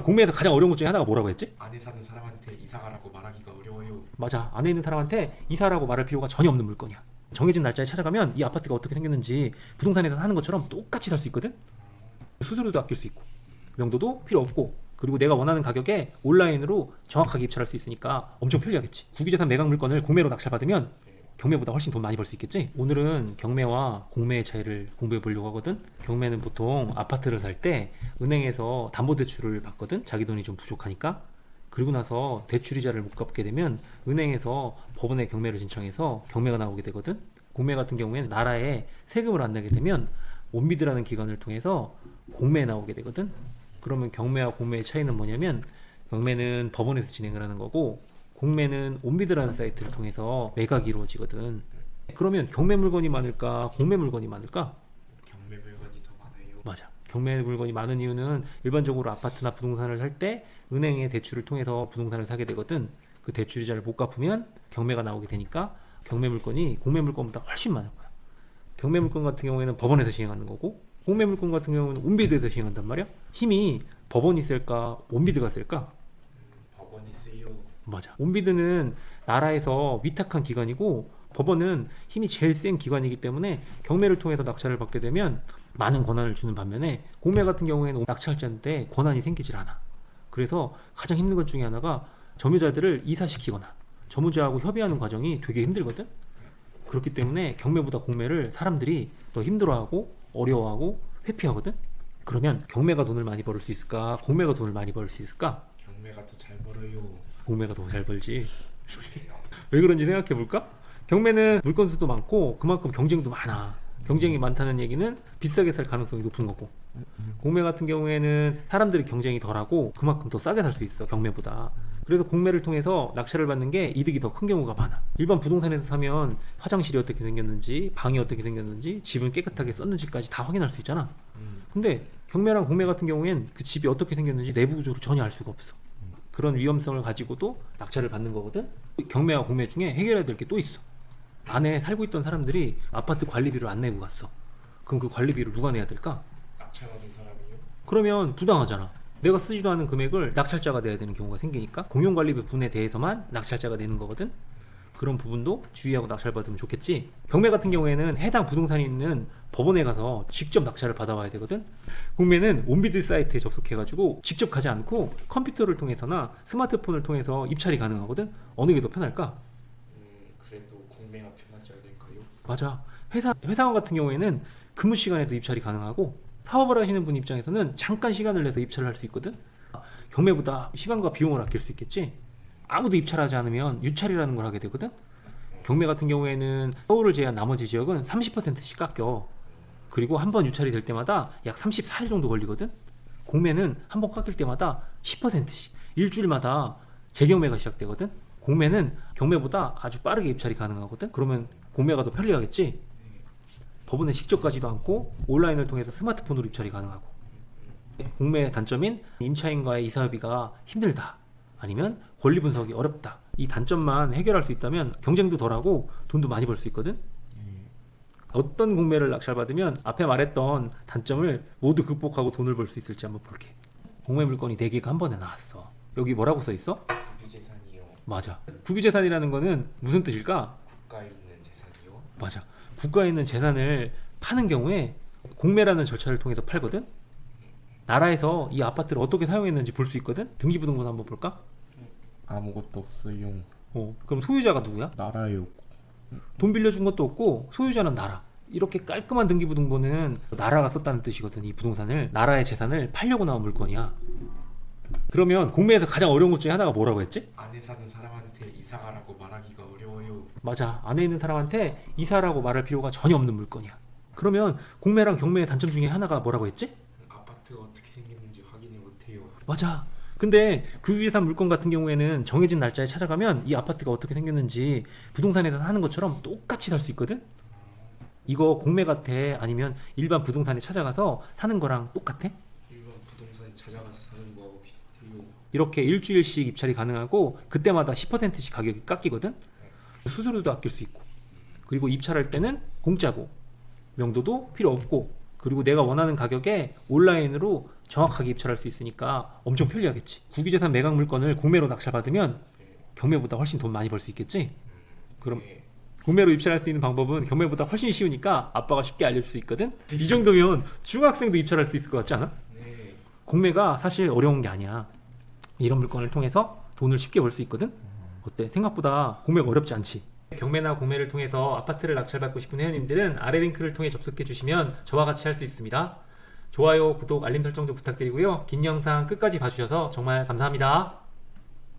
공매에서 가장 어려운 것 중에 하나가 뭐라고 했지? 안에 사는 사람한테 이사가라고 말하기가 어려워요. 맞아. 안에 있는 사람한테 이사라고 말할 필요가 전혀 없는 물건이야. 정해진 날짜에 찾아가면 이 아파트가 어떻게 생겼는지 부동산에서 사는 것처럼 똑같이 살 수 있거든. 수수료도 아낄 수 있고 명도도 필요 없고, 그리고 내가 원하는 가격에 온라인으로 정확하게 입찰할 수 있으니까 엄청 편리하겠지. 국유재산 매각 물건을 공매로 낙찰받으면 경매보다 훨씬 돈 많이 벌 수 있겠지. 오늘은 경매와 공매의 차이를 공부해 보려고 하거든. 경매는 보통 아파트를 살 때 은행에서 담보대출을 받거든. 자기 돈이 좀 부족하니까. 그리고 나서 대출이자를 못 갚게 되면 은행에서 법원에 경매를 신청해서 경매가 나오게 되거든. 공매 같은 경우에는 나라에 세금을 안 내게 되면 온비드라는 기관을 통해서 공매에 나오게 되거든. 그러면 경매와 공매의 차이는 뭐냐면, 경매는 법원에서 진행을 하는 거고 공매는 온비드라는 사이트를 통해서 매각이 이루어지거든. 그러면 경매 물건이 많을까 공매 물건이 많을까? 경매 물건이 더 많아요. 맞아. 경매 물건이 많은 이유는 일반적으로 아파트나 부동산을 살 때 은행의 대출을 통해서 부동산을 사게 되거든. 그 대출이자를 못 갚으면 경매가 나오게 되니까 경매 물건이 공매 물건보다 훨씬 많을 거야. 경매 물건 같은 경우에는 법원에서 시행하는 거고, 공매 물건 같은 경우는 온비드에서 시행한단 말이야. 힘이 법원이 셀까 온비드가 셀까? 법원이 세요. 맞아. 온비드는 나라에서 위탁한 기관이고 법원은 힘이 제일 센 기관이기 때문에 경매를 통해서 낙찰을 받게 되면 많은 권한을 주는 반면에, 공매 같은 경우에는 낙찰자한테 권한이 생기질 않아. 그래서 가장 힘든 것 중에 하나가 점유자들을 이사시키거나 점유자하고 협의하는 과정이 되게 힘들거든. 그렇기 때문에 경매보다 공매를 사람들이 더 힘들어하고 어려워하고 회피하거든. 그러면 경매가 돈을 많이 벌을 수 있을까 공매가 돈을 많이 벌을 수 있을까? 경매가 더 잘 벌어요. 공매가 더 잘 벌지. 왜 그런지 생각해 볼까? 경매는 물건 수도 많고 그만큼 경쟁도 많아. 경쟁이 많다는 얘기는 비싸게 살 가능성이 높은 거고, 공매 같은 경우에는 사람들이 경쟁이 덜하고 그만큼 더 싸게 살 수 있어, 경매보다. 그래서 공매를 통해서 낙찰을 받는 게 이득이 더 큰 경우가 많아. 일반 부동산에서 사면 화장실이 어떻게 생겼는지, 방이 어떻게 생겼는지, 집은 깨끗하게 썼는지까지 다 확인할 수 있잖아. 근데 경매랑 공매 같은 경우엔 그 집이 어떻게 생겼는지 내부 구조를 전혀 알 수가 없어. 그런 위험성을 가지고도 낙찰을 받는 거거든. 경매와 공매 중에 해결해야 될 게 또 있어. 안에 살고 있던 사람들이 아파트 관리비를 안 내고 갔어. 그럼 그 관리비를 누가 내야 될까? 낙찰받은 사람이요? 그러면 부당하잖아. 내가 쓰지도 않은 금액을 낙찰자가 내야 되는 경우가 생기니까 공용관리비 분에 대해서만 낙찰자가 내는 거거든. 그런 부분도 주의하고 낙찰받으면 좋겠지. 경매 같은 경우에는 해당 부동산이 있는 법원에 가서 직접 낙찰을 받아와야 되거든. 공매는 온비드 사이트에 접속해가지고 직접 가지 않고 컴퓨터를 통해서나 스마트폰을 통해서 입찰이 가능하거든. 어느 게 더 편할까? 그래도 공매가 편하지 않을까요? 맞아. 회사원 같은 경우에는 근무 시간에도 입찰이 가능하고, 사업을 하시는 분 입장에서는 잠깐 시간을 내서 입찰을 할 수 있거든. 경매보다 시간과 비용을 아낄 수 있겠지. 아무도 입찰하지 않으면 유찰이라는 걸 하게 되거든. 경매 같은 경우에는 서울을 제외한 나머지 지역은 30%씩 깎여. 그리고 한 번 유찰이 될 때마다 약 34일 정도 걸리거든. 공매는 한 번 깎일 때마다 10%씩 일주일마다 재경매가 시작되거든. 공매는 경매보다 아주 빠르게 입찰이 가능하거든. 그러면 공매가 더 편리하겠지. 법원에 직접 가지도 않고 온라인을 통해서 스마트폰으로 입찰이 가능하고. 공매의 단점인 임차인과의 이사협의가 힘들다, 아니면 권리 분석이 어렵다, 이 단점만 해결할 수 있다면 경쟁도 덜하고 돈도 많이 벌 수 있거든. 어떤 공매를 낙찰받으면 앞에 말했던 단점을 모두 극복하고 돈을 벌 수 있을지 한번 볼게. 공매 물건이 4개가 한 번에 나왔어. 여기 뭐라고 써 있어? 국유재산이요. 맞아. 국유재산이라는 거는 무슨 뜻일까? 국가에 있는 재산이요. 맞아. 국가에 있는 재산을 파는 경우에 공매라는 절차를 통해서 팔거든. 나라에서 이 아파트를 어떻게 사용했는지 볼 수 있거든. 등기부등본 한번 볼까? 아무것도 없어요. 그럼 소유자가 누구야? 나라요. 돈 빌려준 것도 없고 소유자는 나라. 이렇게 깔끔한 등기부등본은 나라가 썼다는 뜻이거든. 이 부동산을, 나라의 재산을 팔려고 나온 물건이야. 그러면 공매에서 가장 어려운 것 중에 하나가 뭐라고 했지? 안에 사는 사람한테 이사가라고 말하기가 어려워요. 맞아. 안에 있는 사람한테 이사라고 말할 필요가 전혀 없는 물건이야. 그러면 공매랑 경매의 단점 중에 하나가 뭐라고 했지? 아파트가 어떻게 생겼는지 확인을 못해요. 맞아. 근데 국유재산 물건 같은 경우에는 정해진 날짜에 찾아가면 이 아파트가 어떻게 생겼는지 부동산에서 사는 것처럼 똑같이 살 수 있거든. 이거 공매 같아? 아니면 일반 부동산에 찾아가서 사는 거랑 똑같아? 일반 부동산에 찾아가서 사는 거하고 비슷해요. 이렇게 일주일씩 입찰이 가능하고 그때마다 10%씩 가격이 깎이거든. 수수료도 아낄 수 있고, 그리고 입찰할 때는 공짜고 명도도 필요 없고, 그리고 내가 원하는 가격에 온라인으로 정확하게 입찰할 수 있으니까 엄청 편리하겠지. 국유재산 매각 물건을 공매로 낙찰받으면 경매보다 훨씬 돈 많이 벌 수 있겠지. 그럼 네. 공매로 입찰할 수 있는 방법은 경매보다 훨씬 쉬우니까 아빠가 쉽게 알려줄 수 있거든. 이 정도면 중학생도 입찰할 수 있을 것 같지 않아? 네. 공매가 사실 어려운 게 아니야. 이런 물건을 통해서 돈을 쉽게 벌 수 있거든. 어때? 생각보다 공매가 어렵지 않지. 경매나 공매를 통해서 아파트를 낙찰받고 싶은 회원님들은 아래 링크를 통해 접속해 주시면 저와 같이 할 수 있습니다. 좋아요, 구독, 알림 설정도 부탁드리고요. 긴 영상 끝까지 봐주셔서 정말 감사합니다.